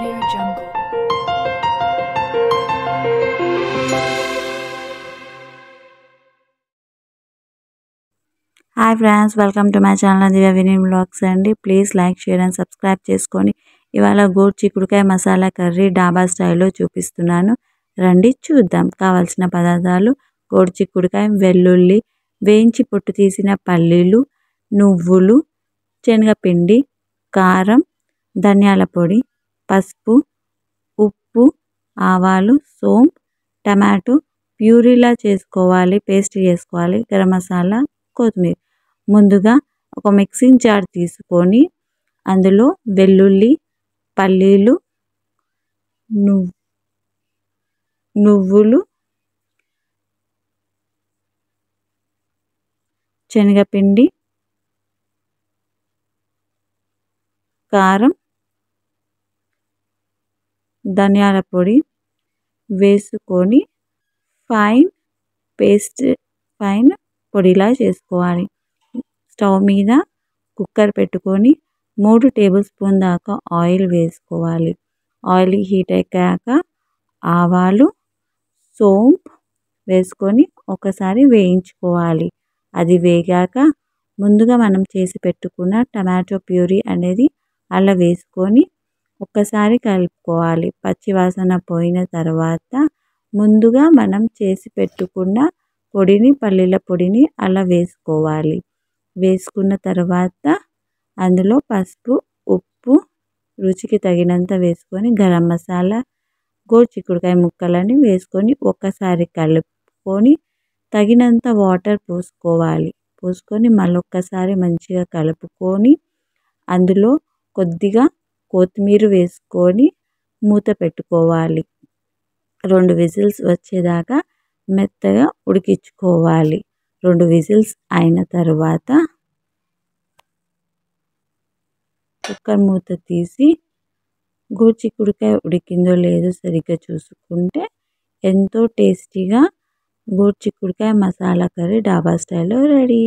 Audio Jungle. Hi friends, welcome to my channel Divya Vini vlogs అండి. Please like, share and subscribe చేసుకొని ఇవాళ గోరు చిక్కుడుకాయ మసాలా కర్రీ డాబా స్టైల్లో చూపిస్తున్నాను. రండి చూద్దాం. కావాల్సిన పదార్థాలు: గోరు చిక్కుడుకాయ, వెల్లుల్లి, వేయించి పొట్టు తీసిన పల్లీలు, నువ్వులు, శనగపిండి, కారం, ధనియాల పొడి, పసుపు, ఉప్పు, ఆవాలు, సోంపు, టమాటో ప్యూరీలా చేసుకోవాలి, పేస్ట్ చేసుకోవాలి, గరం మసాలా, కొత్తిమీర. ముందుగా ఒక మిక్సింగ్ జార్ తీసుకొని అందులో వెల్లుల్లి, పల్లీలు, నువ్వులు, శనగపిండి, కారం, ధనియాల పొడి వేసుకొని ఫైన్ పొడిలా చేసుకోవాలి. స్టవ్ మీద కుక్కర్ పెట్టుకొని 3 టేబుల్ స్పూన్ దాకా ఆయిల్ వేసుకోవాలి. ఆయిల్ హీట్ అయ్యాక ఆవాలు, సోంపు వేసుకొని ఒకసారి వేయించుకోవాలి. అది వేగాక ముందుగా మనం చేసి పెట్టుకున్న టమాటో ప్యూరీ అనేది అలా వేసుకొని ఒక్కసారి కలుపుకోవాలి. పచ్చివాసన పోయిన తర్వాత ముందుగా మనం చేసి పెట్టుకున్న పొడిని, పల్లీల పొడిని అలా వేసుకోవాలి. వేసుకున్న తర్వాత అందులో పసుపు, ఉప్పు రుచికి తగినంత వేసుకొని గరం మసాలా, గోరు చిక్కుడుకాయ ముక్కలని వేసుకొని ఒక్కసారి కలుపుకొని తగినంత వాటర్ పోసుకొని మళ్ళొక్కసారి మంచిగా కలుపుకొని అందులో కొద్దిగా కొత్తిమీర వేసుకొని మూత పెట్టుకోవాలి. 2 విజిల్స్ వచ్చేదాకా మెత్తగా ఉడికించుకోవాలి. 2 విజిల్స్ అయిన తర్వాత కుక్కర్ మూత తీసి గోరు చిక్కుడుకాయ ఉడికిందో లేదో సరిగ్గా చూసుకుంటే ఎంతో టేస్టీగా గోరు చిక్కుడుకాయ మసాలా కర్రీ డాబా స్టైల్లో రెడీ.